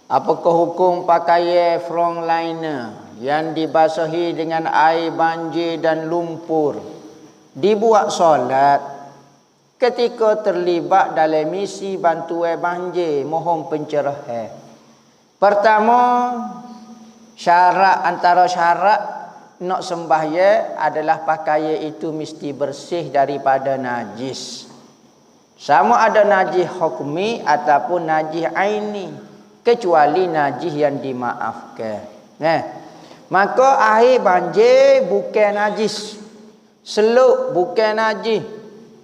Apakah hukum pakaian frontliner yang dibasahi dengan air banjir dan lumpur dibuat solat ketika terlibat dalam misi bantuan banjir? Mohon pencerahan. Pertama, antara syarat nak sembahyang adalah pakaian itu mesti bersih daripada najis. Sama ada najis hukmi ataupun najis aini, kecuali najis yang dimaafkan. Maka air banjir bukan najis, seluk bukan najis.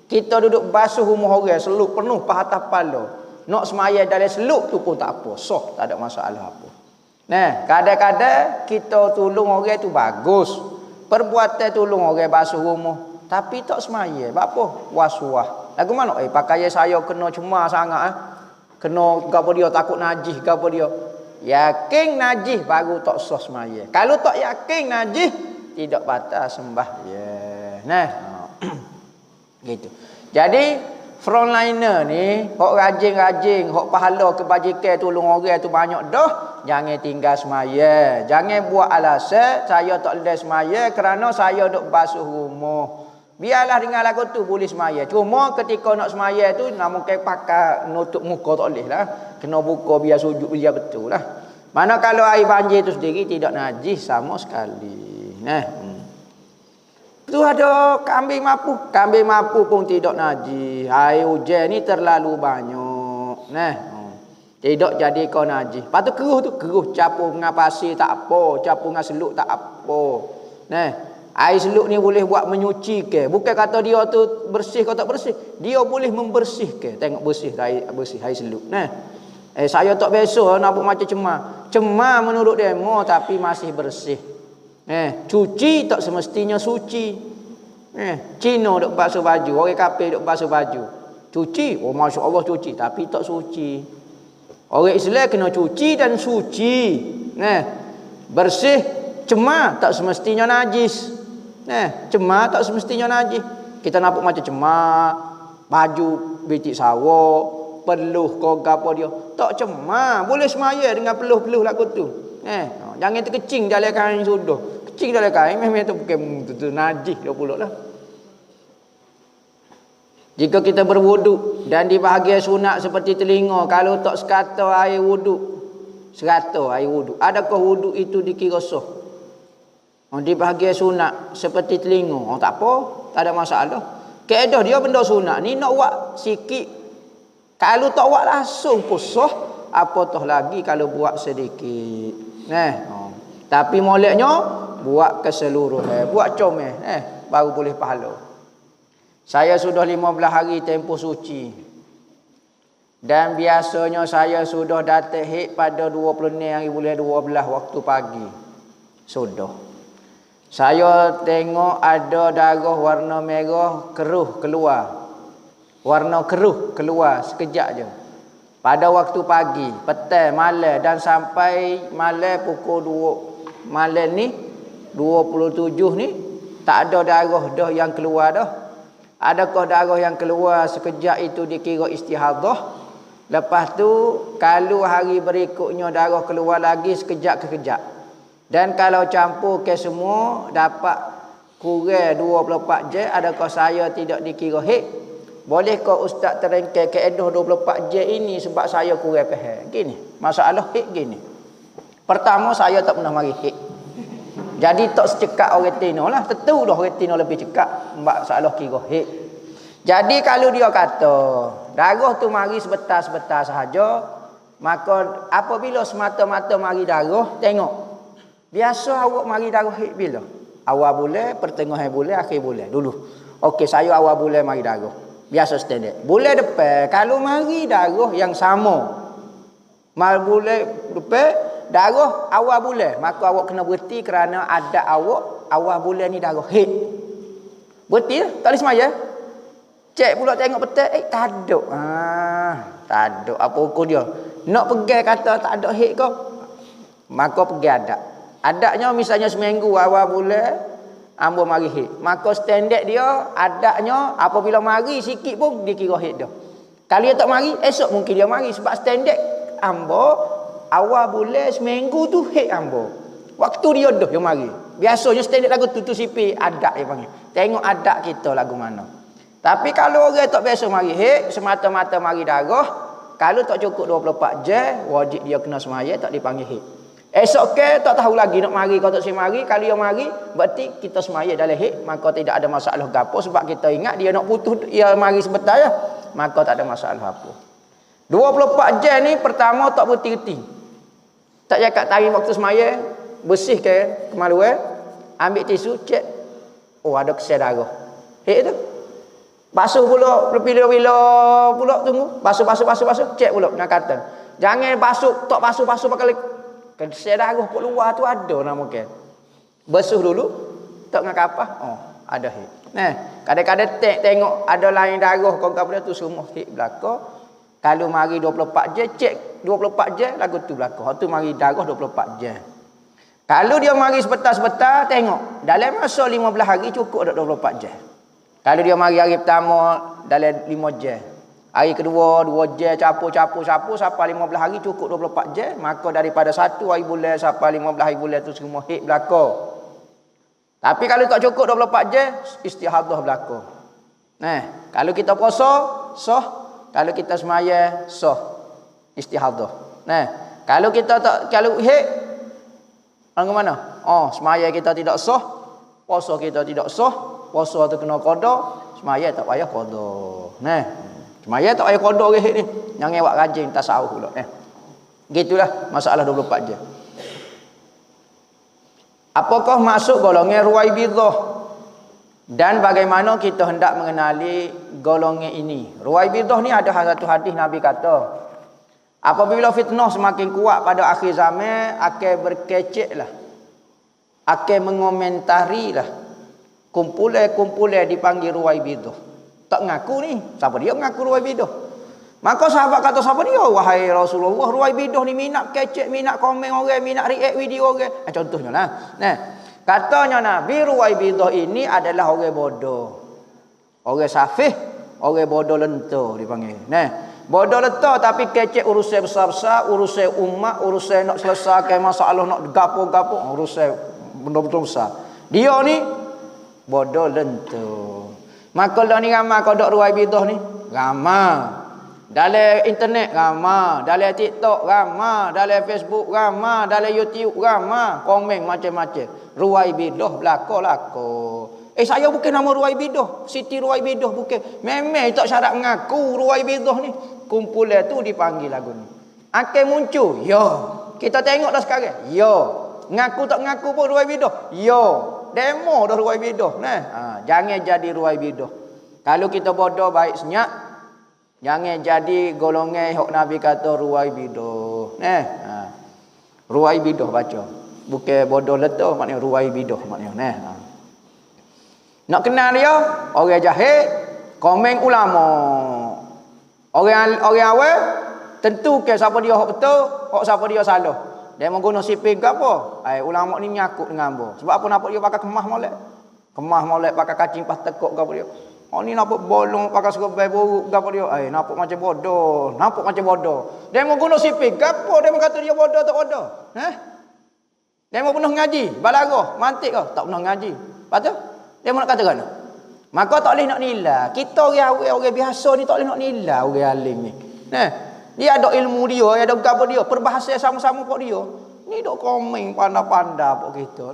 Kita duduk basuh rumah orang, seluk penuh atas kepala, nak semaya dalam seluk tu pun tak apa, sah, tak ada masalah apa. Kadang-kadang kita tolong orang tu bagus, perbuatan tolong orang basuh rumah, tapi tak semaya, apa? Was-was. Lagu mana? Pakaian saya kena cemar sangat. Kena gapo dia, takut najis gapo dia. Yakin najis baru tak sah semaya. Kalau tak yakin najis, tidak batal sembahyang. Gitu. Jadi frontliner ni, hok rajin-rajin, hok pahala kebajikan tolong orang tu banyak dah, jangan tinggal semaya. Jangan buat alasan saya tak boleh semaya kerana saya duk basuh rumah. Biarlah dengan lagu tu boleh semaya. Cuma ketika nak semaya tu nak mungkin pakai nutup muka tak boleh lah. Kena buka biar sujud biar betul lah. Mana kalau air banjir tu sendiri tidak najis sama sekali. Tu ada kambing mapu. Kambing mapu pun tidak najis. Air hujan ni terlalu banyak. Tidak jadi kau najis. Lepas tu keruh capur dengan pasir tak apa, capur dengan seluk tak apa. Air seluk ni boleh buat menyuci ke. Bukan kata dia tu bersih atau tak bersih. Dia boleh membersihkan. Tengok bersih air seluk. Saya tak biasa nak buat macam cemar. Cemar menurut demo tapi masih bersih. Cuci tak semestinya suci. Cina duk basuh baju, orang kafir duk basuh baju. Cuci, oh masya-Allah cuci, tapi tak suci. Orang Islam kena cuci dan suci. Bersih, cemar tak semestinya najis. Cemar tak semestinya najis. Kita nampak macam cemar, baju bitik sawah, peluh kau gapo dia. Tak cemar, boleh semaya dengan peluh-peluh lagu tu. Jangan terkecing dalam kain sudah. Kecing dalam kain memang tu bukan tu najis dia pula lah. Jika kita berwuduk dan di bahagian sunat seperti telinga, kalau tak sekata air wuduk, adakah wuduk itu dikira sah? Di bahagian sunat seperti telinga, tak apa, tak ada masalah. Kaedah dia benda sunat ni nak buat sikit. Kalau tak buat langsung pun sah, apatah lagi kalau buat sedikit. Tapi moleknya buat keseluruhan, buat comel, baru boleh pahala. Saya sudah 15 hari tempoh suci. Dan biasanya saya sudah datang haid pada 26 hari bulan 12 waktu pagi. Sudah. Saya tengok ada darah warna merah keruh keluar. Warna keruh keluar sekejap je. Pada waktu pagi, petang, malam dan sampai malam pukul 2 malam ni 27 ni tak ada darah dah yang keluar dah. Adakah darah yang keluar sekejap itu dikira istihadah? Lepas tu kalau hari berikutnya darah keluar lagi sekejap-kekejap. Dan kalau campur ke semua dapat kurang 24 jam, adakah saya tidak dikira haid? Bolehkah ustaz terangkan kaedah 24 jam ini sebab saya kurang faham? Gini, masalah haid gini. Pertama, saya tak pernah mari haid. Jadi tak secekak orang Tino lah. Tentu dah orang Tino lebih cekak masalah kira haid. Jadi kalau dia kata darah tu mari sebentar-sebentar sahaja, maka apabila semata-mata mari darah, tengok. Biasa awak mari darah haid bila? Awal bulan, pertengahan bulan, akhir bulan dulu. Okey, saya awal bulan mari darah. Biasa standard. Bulan depan kalau mari darah yang sama. Bulan depan darah awal bulan, maka awak kena berhenti kerana ada awak awal bulan ni darah haid. Berhenti lah, tak boleh semaya. Cek pula tengok betul, tak ada. Tak ada. Apa hukum dia? Nak pegang kata tak ada haid kau, maka pegang adat. Adatnya misalnya seminggu awal bulan ambo mari hit. Maka standard dia, adaknya apabila mari sikit pun dia kira hit dah. Kalau dia tak mari, esok mungkin dia mari. Sebab standard ambo awal bulan seminggu tu hit ambo. Waktu dia dah dia mari. Biasanya standard lagu tu sipi adat dia panggil. Tengok adat kita lagu mana. Tapi kalau orang tak biasa mari hit, semata-mata mari darah, kalau tak cukup 24 jam, wajib dia kena semaya, tak dipanggil hit. Esok ke tak tahu lagi nak mari kau tak mari, kalau dia mari berarti kita semaya dalam hit, maka tidak ada masalah gapo sebab kita ingat dia nak putus, dia mari sebentar ya, maka tak ada masalah apa. 24 jam ni pertama tak berhenti-henti. Tak cakap tarik waktu semaya, bersih ke kemaluan, ambil tisu cek, oh ada kesel darah. Hit tu. Basuh pula bila pula tunggu, basuh cek pula nak kata. Jangan tak basuh pakai kesel darah kat luar tu ada nama ke. Basuh dulu, tak ngak apa? Oh, ada hit. Nah, kadang-kadang tengok ada lain darah kau kat tu semua hit belaka. Kalau mari 24 jam, cek 24 jam lagu tu belaka. Hak tu mari darah 24 jam. Kalau dia mari sebentar-sebentar, tengok dalam masa 15 hari cukup dak 24 jam. Kalau dia mari hari pertama dalam 5 jam. Hari kedua 2 jam campur sampai 15 hari cukup 24 jam, maka daripada 1 hari bulan sampai 15 hari bulan tu semua hit belaka. Tapi kalau tak cukup 24 jam, istihadah belaka. Nah, kalau kita puasa sah, kalau kita semaya sah istihadah. Nah, kalau kita tak, kalau hit orang mana? Oh, semaya kita tidak sah, puasa kita tidak sah, puasa tu kena qada, semaya tak payah qada. Nah, semaya tak payah qada ke ni. Jangan buat rajin tasawuf pula. Gitulah masalah 24 jam. Apakah masuk golongan ruwaibidah? Dan bagaimana kita hendak mengenali golongan ini? Ruwaibidah ni ada satu hadis Nabi kata, apabila fitnah semakin kuat pada akhir zaman, akan berkeceklah, akan mengomentarilah, kumpulan-kumpulan dipanggil ruwaibidah. Tak ngaku ni, siapa dia mengaku ruwaibidah? Maka sahabat kata, siapa dia? Wahai Rasulullah, ruwaibidah ni minat kecek, minat komen orang, minat react video orang. Contohnya lah. Nah, katanya Nabi, ruwaibidah ini adalah orang bodoh, orang safih, orang bodoh lento dipanggil. Nah, bodoh lento tapi kecek urusan besar-besar, urusan umat, urusan nak selesaikan masalah, nak gapo-gapo, urusan benda-benda besar. Dia ni bodoh lento. Maka dah ni ramai kodok ruwaibidah ni, ramai. Dalam internet ramai, dalam TikTok ramai, dalam Facebook ramai, dalam YouTube ramai, komen macam-macam. Ruwaibidah belaka-laka. Saya bukan nama ruwaibidah, Siti Ruwaibidah bukan. Memang tak syarat mengaku ruwaibidah ni. Kumpulan tu dipanggil lagu ni. Akan muncul, ya. Kita tengok dah sekarang, ya. Ngaku tak ngaku pun ruwaibidah, ya. Demo dah ruwaibidah. Nah, jangan jadi ruwaibidah. Kalau kita bodoh baik senyap, jangan jadi golongan hok Nabi kata ruwaibidah. Nah, ruwaibidah baca. Bukan bodoh leto, maknanya ruwaibidah maknanya. Nah. Nak kenal dia, orang jahil, komen ulama. Orang awal tentu ke siapa dia hok betul, hok siapa dia salah. Dia mengguna siping ke apa? Ulama ni menyakut dengan hamba. Sebab apa nampak dia pakai kemah molek? Kemah molek pakai kacing pas tekuk ke apa dia? Oh ni nampak bolong pakai serbai buruk ke apa dia? Nampak macam bodoh. Nampak macam bodoh. Dia mengguna siping ke apa? Dia kata dia bodoh tak bodoh? Dia mau pernah ngaji? Balarah? Mantik ke? Tak pernah ngaji. Lepas tu? Dia mau nak kata kan? Maka tak boleh nak nilai. Kita orang biasa ni tak boleh nak nilai orang alim ni. Dia ada ilmu dia, ada gapo dia, perbahasa sama-sama pok dia. Ni dok komen pandai-pandai pok kita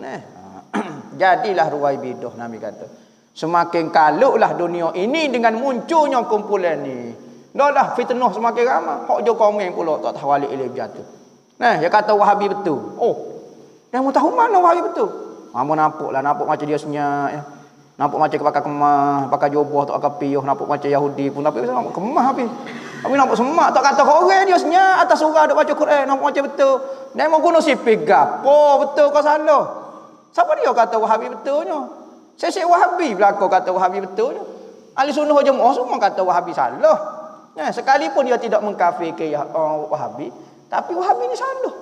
Jadilah ruwaibidah Nabi kata. Semakin kaluklah dunia ini dengan munculnya kumpulan ni. Dahlah fitnah semakin ramai. Hok jo komen pula tak tahu alik ilmu jatuh. Dia kata Wahabi betul. Oh. Dia mau tahu mana Wahabi betul? Mau nampak macam dia senyap ya. Nampak macam pakai kemah, pakai jubah tak pakai piyuh, nampak macam Yahudi pun tapi nampak kemah habis. Tapi nampak semak tak kata orang dia senyap atas surah duk baca Quran, nampak macam betul. Dia mau guna sipik gapo betul kau salah. Siapa dia kata Wahabi betulnya? Sesek Wahabi belaka kata Wahabi betulnya. Ahli sunnah jemaah semua kata Wahabi salah. Sekalipun dia tidak mengkafirkan Wahabi, tapi Wahabi ni salah.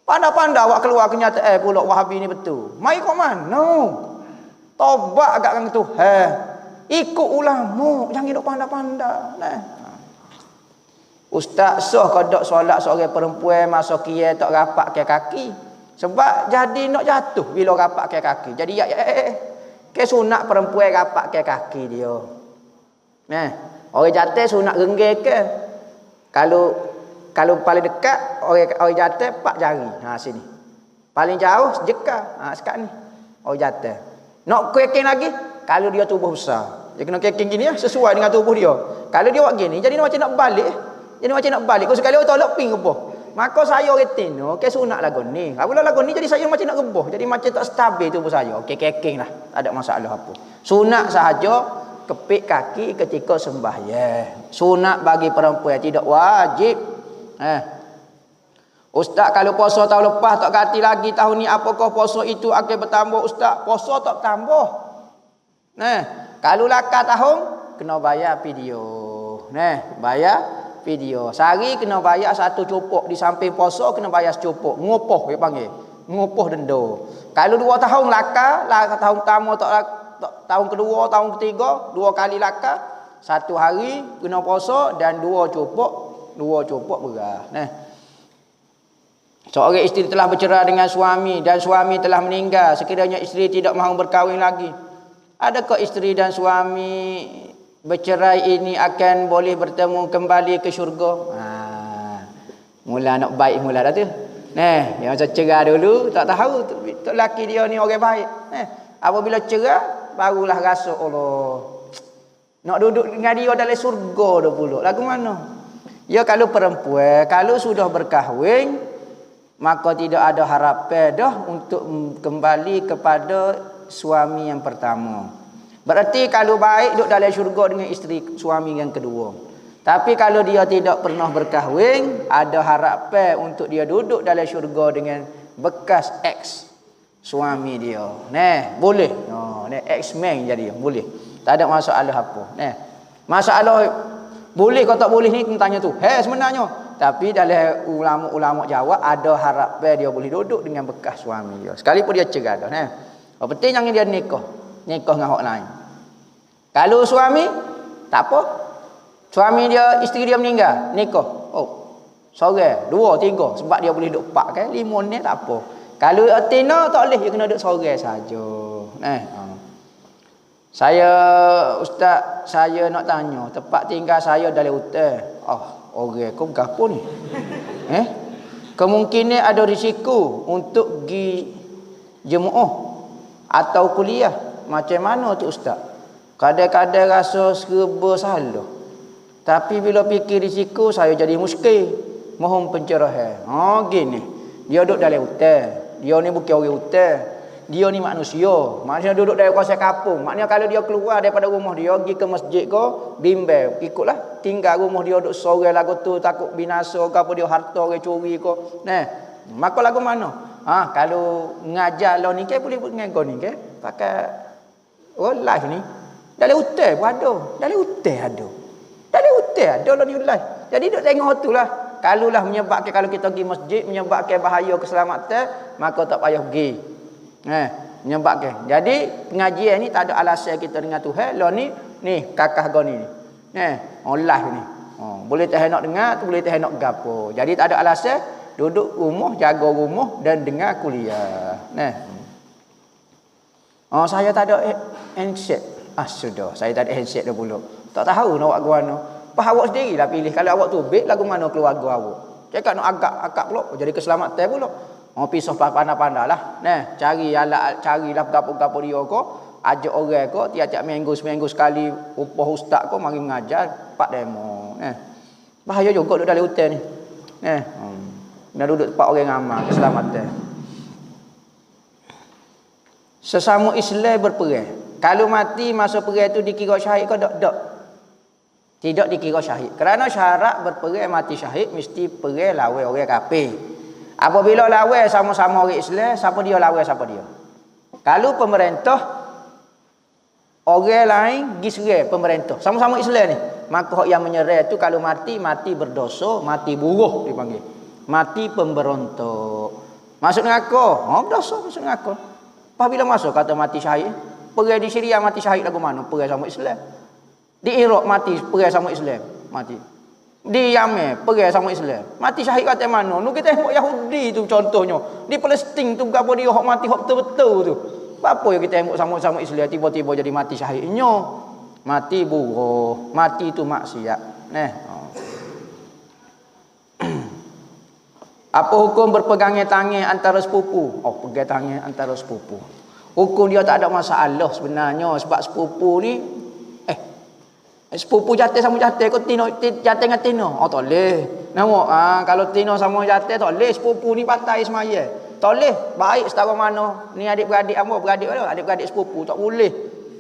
Pandai-pandai awak keluar kenyataan pula Wahabi ni betul. Mai kau mana? Tobat agak kan tu. Ikut ulama, jangan duk pandai-pandai. Nah. Ustaz soh kodok solat seorang perempuan masuk kia tak rapat ke kaki. Sebab jadi nak jatuh bila rapat ke kaki. Jadi ke sunat perempuan rapat ke kaki dia. Nah, orang jatuh sunat renggek ke. Kalau paling dekat orang jatuh 4 jari. Sini. Paling jauh jeka. Sekat ni. Orang jatuh. Nak keking lagi kalau dia tubuh besar. Dia kena keking gini sesuai dengan tubuh dia. Kalau dia buat gini jadi macam nak balik. Jadi macam nak balik. Kalau sekali orang tolak ping geboh. Maka saya retin ke sunat lagu ni. Apabila lagu ni jadi saya macam nak geboh. Jadi macam tak stabil tubuh saya. Okey keking lah. Tak ada masalah apa. Sunat sahaja kepik kaki ketika sembahyang. Sunat bagi perempuan tidak wajib. Ustaz kalau puasa tahun lepas tak ganti lagi tahun ni, apakah puasa itu akan bertambah ustaz? Puasa tak tambah. Kalau lakar tahun kena bayar video. Bayar video. Sehari kena bayar 1 cupuk, di samping puasa kena bayar secupuk. Ngopoh dia panggil. Ngopoh denda. Kalau 2 tahun lakar tahun pertama tahun kedua, tahun ketiga 2 kali lakar, 1 hari kena puasa dan 2 cupuk beras. Seorang isteri telah bercerai dengan suami dan suami telah meninggal. Sekiranya isteri tidak mahu berkahwin lagi, adakah isteri dan suami bercerai ini akan boleh bertemu kembali ke syurga? Mula nak baik mula dah tu. Dia macam cerai dulu tak tahu tok laki dia ni orang baik. Apabila cerai barulah rasa Allah nak duduk dengan dia dalam syurga dah pula. Lagu mana? Ya kalau perempuan kalau sudah berkahwin maka tidak ada harapan dah untuk kembali kepada suami yang pertama. Berarti kalau baik duduk dalam syurga dengan isteri suami yang kedua. Tapi kalau dia tidak pernah berkahwin, ada harapan untuk dia duduk dalam syurga dengan bekas ex suami dia. Boleh. Ex-man jadi boleh. Tak ada masalah apa. Masalah boleh kau tak boleh ni tentangnya tu. Sebenarnya tapi dalam ulama-ulama jawab ada harapan dia boleh duduk dengan bekas suami dia. Sekalipun dia cerai dah. Yang penting jangan dia nikah dengan orang lain. Kalau suami tak apa. Suami dia, isteri dia meninggal, nikah. Seorang, 2, 3 sebab dia boleh duduk 4 kan, 5 ni tak apa. Kalau atina tak boleh dia kena duduk seorang saja. Ustaz, saya nak tanya, tempat tinggal saya dalam hutan. Orang kau gapo ni? Kemungkinan ada risiko untuk pergi jemaah atau kuliah. Macam mana tu ustaz? Kadang-kadang rasa serba salah. Tapi bila fikir risiko saya jadi muskil. Mohon pencerahan. Gini. Dia duduk dalam hutan. Dia ni bukan orang hutan. Dia ni manusia. Maksudnya duduk dalam kawasan kampung. Maknanya kalau dia keluar daripada rumah dia pergi ke masjid ke, bimbel, ikutlah. Tinggal rumah dia duduk sorang lagu tu takut binasa ke apa dia harta orang curi ke. Maka lagu mana? Kalau ngajar lo ni ke boleh buat dengan kau ni ke? Pakai live ni. Dalam hutan pun ada. Dalam hutan ada lo ni live. Jadi duk tengok tu lah. Kalau lah menyebabkan kalau kita pergi masjid menyebabkan bahaya keselamatan, maka tak payah pergi. Menyebabkan. Jadi pengajian ni tak ada alasan kita dengan Tuhan. Lo ni kakak kau ni. Live ni. Boleh tahan nak dengar, boleh tahan nak gapo. Jadi tak ada alasan duduk rumah, jaga rumah dan dengar kuliah. Saya tak ada handset. Sudah, saya tak ada handset dah pula. Tak tahu nak buat guana. Apa awak sendirilah pilih. Kalau awak tu baik lagu mana keluarga awak. Cakap nak agak pula jadi keselamatan pula. Pisah pandai-pandai lah. Cari alat, carilah gapo-gapo dia ko, ajak orang ko, tiap-tiap seminggu sekali upah ustaz ko mari mengajar 4 demo. Bahaya juga duduk dalam hutan ni. Nak duduk tempat orang amal, keselamatan. Sesama Islam berperang. Kalau mati masa perang tu dikira syahid ke tak? Tidak dikira syahid. Kerana syarat berperang mati syahid mesti perang lawan orang kafir. Apabila lawan sama-sama orang Islam, siapa dia lawan siapa dia? Kalau pemerintah orang lain pergi serang pemerintah, sama-sama Islam ni, maka hak yang menyerang tu kalau mati berdosa, mati buruh dipanggil. Mati pemberontak. Masuk neraka. Berdosa masuk neraka. Apabila masuk kata mati syahid, Perang di Syria mati syahid lagu mana? Perang sama Islam. Di Iraq mati perang sama Islam. Mati. Di Yemen perang sama Islam. Mati syahid kata mana? Nu kita tengok Yahudi tu contohnya. Di Palestin tu gapo dia hok mati hok betul-betul tu. Apa yang kita tengok sama-sama Islam tiba-tiba jadi mati syahidnya. Mati buruh, mati tu maksiat. Apa hukum berpegangan tangan antara sepupu? Oh, pegang tangan antara sepupu. Hukum dia tak ada masalah sebenarnya sebab sepupu ni sepupu jatuh sama jatuh kau jatuh dengan tino. Oh, tak boleh. Nampak kalau tino sama jatuh tak boleh, sepupu ni patai semaya. Tak boleh. Baik setara mana ni adik-beradik apa? Adik-beradik sepupu tak boleh.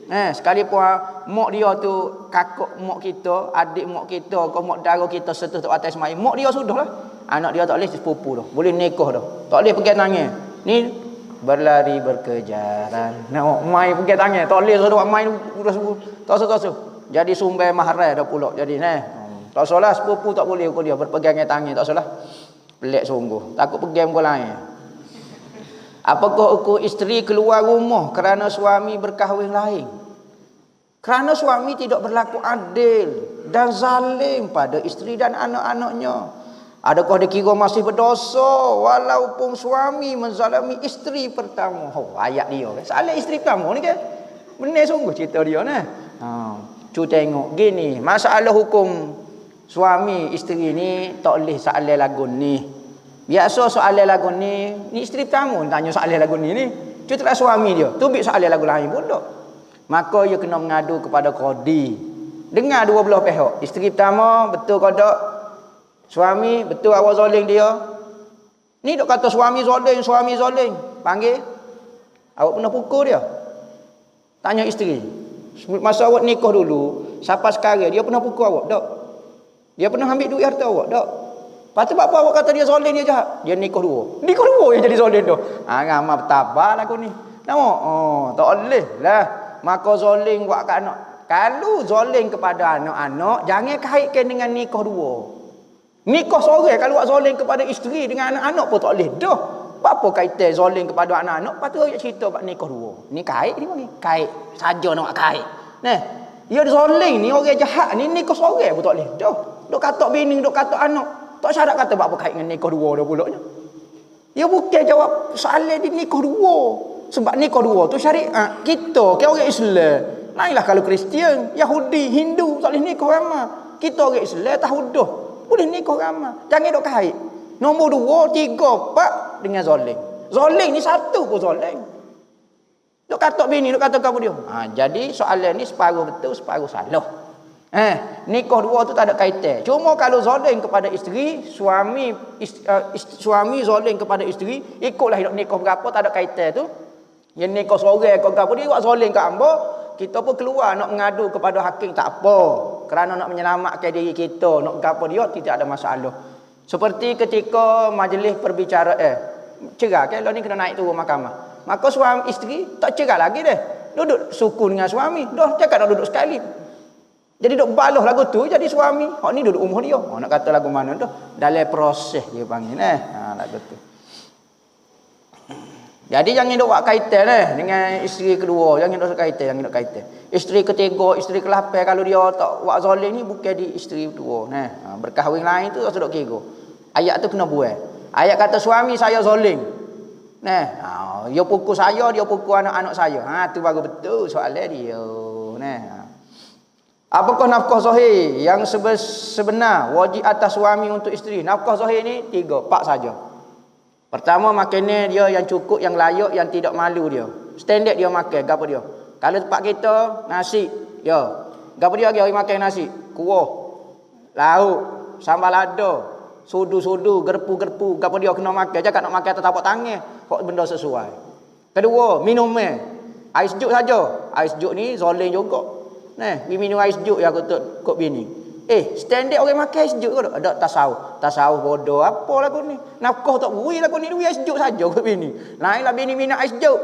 Sekalipun mak dia tu kakak mak kita, adik mak kita, kau mak dara kita serta tak atas semaya. Mak dia sudahlah. Anak dia tak boleh sepupu dah. Boleh nikah dah. Tak boleh pegang tangan. Ni berlari berkejaran. Nak main pegang tangan. Tak boleh sudah main tak usah. Jadi sumber mahram dah pula. Jadi tak usahlah sepupu tak boleh kau dia berpegangan tangan. Tak usahlah. Pelik sungguh. Takut pegang kau lain. Apakah hukum isteri keluar rumah kerana suami berkahwin lain? Kerana suami tidak berlaku adil dan zalim pada isteri dan anak-anaknya. Adakah dikira masih berdosa walaupun suami menzalimi isteri pertama? Ayat dia kan. Salah isteri pertama ni kan. Benar sungguh cerita dia ni. Cu tengok gini, masalah hukum suami isteri ni tak boleh soalan lagu ni. Biasa soalan lagu ni isteri pertama tanya soalan lagu ni. Cu tak suami dia. Tubik soalan lagu lain pula. Maka ia kena mengadu kepada qadi. Dengar dua belah pihak. Isteri pertama betul ke tak? Suami betul awak zalim dia. Ni dok kata suami zalim. Panggil. Awak pernah pukul dia? Tanya isteri. Masa awak nikah dulu, siapa sekarang dia pernah pukul awak tak? Dia pernah ambil duit harta awak tak? Lepas tu apa awak kata dia zalim, dia jahat? Dia nikah dua yang jadi zalim tu. Ramai bertabar aku ni. Nampak? Tak boleh lah. Maka zalim buat kat anak. Kalau zalim kepada anak-anak, jangan kaitkan dengan nikah dua. Nikah seorang kalau buat zalim kepada isteri dengan anak-anak pun tak boleh dah. Apa kaitan zalim kepada anak-anak? Lepas tu dia cerita bab nikah dua. Ni kait ni panggil. Kait saja nak kait. Nah, dia zalim ni orang jahat ni nikah seorang pun tak boleh dah. Dok kata bini, dok kata anak. Tak syarat kata bab apa kait dengan nikah dua dah pulaknya. Dia bukan jawab soalan di nikah dua. Sebab nikah dua tu syariat kita orang Islam. Lainlah kalau Kristian, Yahudi, Hindu tak boleh nikah ramai. Kita orang Islam tahudah. Boleh nikah ramai. Jangan dok kait. Nombor 2, 3, 4 dengan zalim. Zalim ni satu pun zalim. Dok kata bini, dok kata kamu dia. Jadi soalan ni separuh betul, separuh salah. Nikah dua tu tak ada kaitan. Cuma kalau zalim kepada isteri, suami zalim kepada isteri, ikutlah hidup nikah berapa tak ada kaitan tu. Yang nikah seorang kau gapo dia buat zalim kat hamba, kita pun keluar nak mengadu kepada hakim tak apa. Kerana nak menyelamatkan diri kita, nak gapo dia tidak ada masalah. Seperti ketika majlis perbicaraan cerai kan, ni kena naik turun mahkamah. Maka suami isteri tak cerai lagi dah. Duduk suku dengan suami, dah cakap nak duduk sekali. Jadi duk baloh lagu tu jadi suami. Hak ni duduk umur dia. Nak kata lagu mana tu? Dalam proses dia panggil lagu tu. Jadi jangan duk buat kaitan dengan isteri kedua, jangan duk kaitan. Isteri ketiga, isteri ke-8 kalau dia tak buat zalim ni bukan di isteri kedua. Berkahwin lain tu tak duk kira. Ayat tu kena buat. Ayat kata suami saya zalim. Dia pukul saya, dia pukul anak-anak saya. Tu baru betul soalan dia. Apakah nafkah zahir yang sebenar wajib atas suami untuk isteri? Nafkah zahir ni 3, 4 saja. Pertama, makanan dia yang cukup, yang layak, yang tidak malu dia. Standard dia makan, gapo dia? Kalau tempat kita nasi, ya. Gapo dia lagi makan nasi? Kuah, lauk, sambal lada, sudu-sudu, gerpu-gerpu, gapo dia kena makan. Jangan nak makan tapak tangan, kok benda sesuai. Kedua, minumnya air sejuk saja. Air sejuk ni zalim juga. Minum air sejuk ya kok bini. Standard orang makan air sejuk ke tak? Ada tasawuf bodoh apa lagu ni? Nafkah tak bui lagu ni, air sejuk saja kok bini. Lainlah bini minum air sejuk.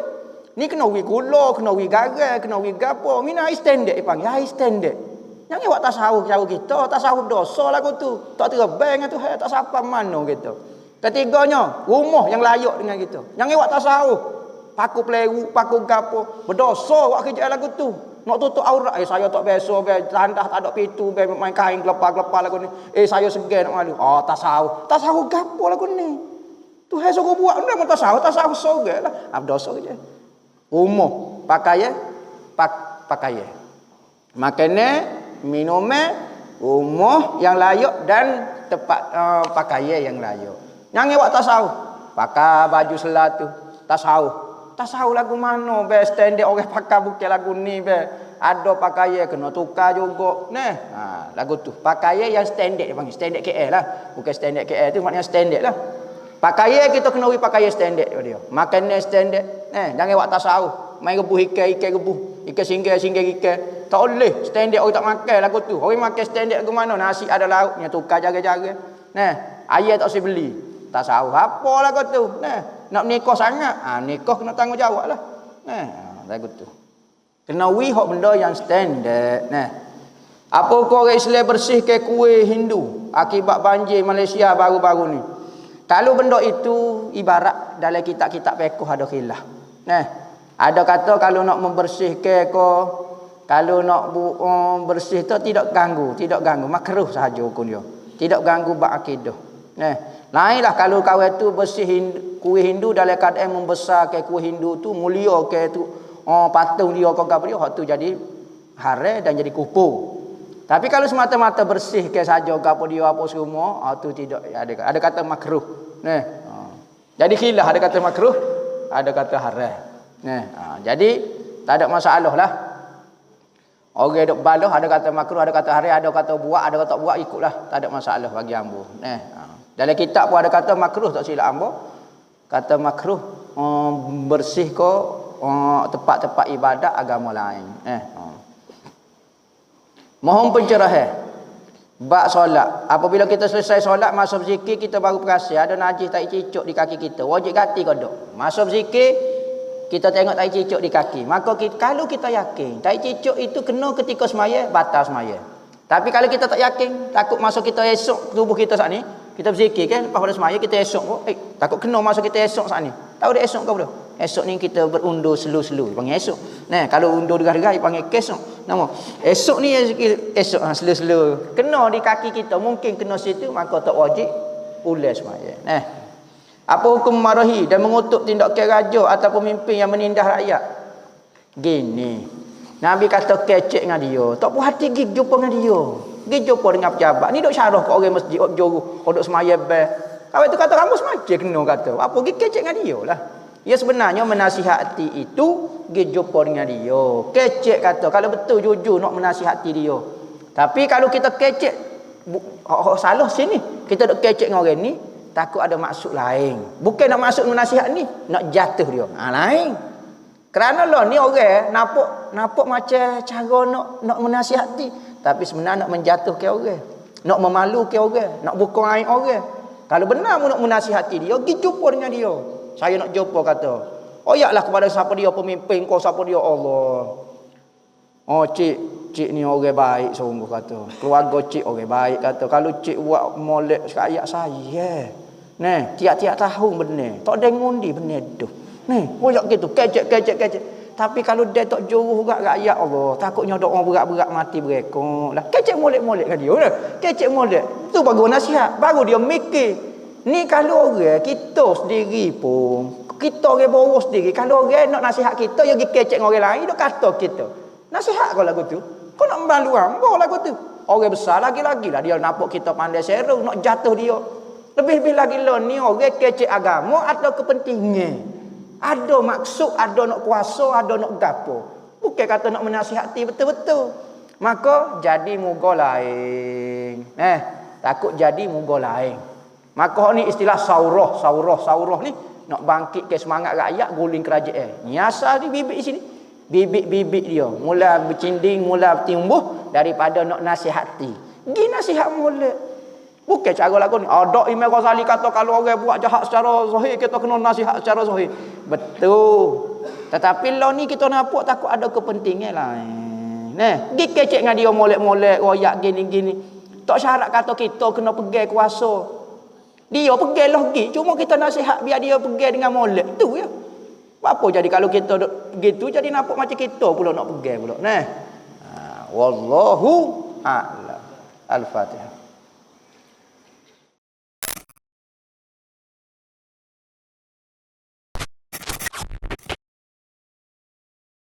Ni kena wi gula, kena wi garam, kena wi gapo. Minum air standard panggil air standard. Jangan buat tasawuf cara kita, tasawuf dosa lagu tu. Tak terbang dengan Tuhan, tak siapa mana kita. Ketiganya, rumah yang layak dengan kita. Jangan buat tasawuf. paku peleru, paku gapo. Berdosa buat kerja lagu tu. Nak tutup aurat. Saya tak biasa, tandah tak ada pintu, main kain gelepar-gelepar lagu ni. Saya segan nak malu. Oh, tasawuf. Tasawuf gapo lagu ni? Tuhan suruh buat benda pun tasawuf sorang lah. Berdosa kerja. Umum pakaian pakaian. Makanan, minuman, rumah yang layak dan tempat pakaian yang layak. Yang awak tasawuf, pakai baju selatu, tasawuf. Tasawuf lagu mana be standard orang pakai bukan lagu ni be. Ada pakaian kena tukar juga. Nah, lagu tu. Pakaian yang standard dia panggil, standard KL lah. Bukan standard KL tu maknanya standard lah. Pakaian kita kena beri pakaian standard dia. Makanan standard. Jangan awak tasawuf. Main rebuh ikan rebuh. Ikan singgah ikan. Tak boleh. Standard orang tak makan lagu tu. Orang makan standard lagu mana? Nasi ada lauknya. Tukar jaga-jaga. Ayah tak usah beli. Tasawuf apa lagu tu. Nak nikah sangat. Nikah kena tanggungjawab lah. Lagu tu. Kena wih hak benda yang standard. Apa orang Islam bersih ke kuih Hindu akibat banjir Malaysia baru-baru ni. Kalau benda itu ibarat dalam kitab-kitab fiqh ada khilaf. Ada kata kalau nak membersihkan kalau nak bersih tu tidak ganggu, makruh sahaja hukum dia. Tidak ganggu bab akidah. Lainlah kalau kawan tu bersih kuih Hindu dalam keadaan membesarkan kuih Hindu tu, mulia ke tu patung dia kau dia, hak tu jadi haram dan jadi kufur. Tapi kalau semata-mata bersihkan saja gapo dia apa semua, tu tidak ada kata makruh. Jadi khilaf, ada kata makruh, ada kata haram. Jadi tak ada masalah lah. Orang duk balah ada kata makruh, ada kata haram, ada kata buat, ada kata tak buat, ikutlah. Tak ada masalah bagi ambo. Dalam kitab pun ada kata makruh, tak silap ambo. Kata makruh bersih ko tempat-tempat ibadat agama lain. Mohon pencerahan bab solat. Apabila kita selesai solat, masuk zikir, kita baru perasan ada najis tai cicuk di kaki kita. Wajib ganti ke tak? Masuk zikir, kita tengok tai cicuk di kaki. Maka kalau kita yakin tai cicuk itu kena ketika semaya, batal semaya. Tapi kalau kita tak yakin, takut masuk kita esok tubuh kita saat ni, kita berzikir kan lepas pada semaya kita esok takut kena masuk kita esok saat ni. Tahu dah esok ke apa? Esok ni kita berundur selu-selu, panggil esok. Kalau undur derah-derah panggil kesok. Nama esok ni esok selu-selu. Kena di kaki kita, mungkin kena situ, maka tak wajib ulas semaya. Apa hukum marahi dan mengutuk tindakan raja atau pemimpin yang menindas rakyat? Gini. Nabi kata kecek dengan dia. Tak puas hati pergi jumpa dengan dia. Pergi jumpa dengan pejabat. Ni duk syarah kat orang masjid, juru, duk semaya bel. Kalau tu kata kamu semacam kena kata. Apa pergi kecek dengan dia lah. Ya sebenarnya menasihati itu pergi jumpa dengan dia. Kecek kata kalau betul jujur nak menasihati dia. Tapi kalau kita kecek salah sini, kita duk kecek dengan orang ni, takut ada maksud lain. Bukan nak maksud menasihat ni, nak jatuh dia. Lain. Kerana lah ni orang nampak macam cara nak menasihati, tapi sebenarnya nak menjatuhkan orang, nak memalukan orang, nak buka aib orang. Kalau benar nak menasihati dia, pergi jumpa dengan dia. Saya nak jumpa kata, oyaklah kepada siapa dia pemimpin kau, siapa dia Allah. Cik ni orang baik sungguh kata. Keluarga cik orang baik kata. Kalau cik buat molek rakyat saya, tiap-tiap tahun benar. Tak ada ngundi benar tu. Koyak gitu, kecek. Tapi kalau dia tak juruh rakyat Allah, takutnya ada orang berat-berat mati berekor lah. Kecek molek-molek kan dia. Kecek molek. Tu baru nasihat, baru dia mikir. Ni kalau orang kita sendiri pun, kita orang bawah sendiri, kalau orang nak nasihat kita, dia pergi kecek dengan orang lain, dia kata kita. Nasihat kau lagu tu. Kau nak membantu hamba lagu tu. Orang besar lagi-lagi lah dia nampak kita pandai seru, nak jatuh dia. Lebih-lebih lagi lah ni orang kecek agama ada kepentingan. Ada maksud, ada nak kuasa, ada nak gapo. Bukan kata nak menasihati betul-betul. Maka jadi muka lain. Takut jadi muka lain. Maka ni istilah saurah ni nak bangkit ke semangat rakyat guling kerajaan. Ni asal ni bibit sini. Bibit dia mula bercinding, mula tumbuh daripada nak nasihati. Gi nasihat mula. Bukan cara lagu ni. Ada Imam Ghazali kata kalau orang buat jahat secara zahir kita kena nasihat secara zahir. Betul. Tetapi lah ni kita nampak takut ada kepentingan lain. Gi kecek dengan dia molek-molek royak gini-gini. Tak syarat kata kita kena pegang kuasa. Dia pegang lah pergi. Cuma kita nasihat biar dia pegang dengan molek. Tu ya. Apa jadi kalau kita begitu jadi nampak macam kita pula nak pegang pula. Nah. Wallahu a'lam. Al-Fatihah.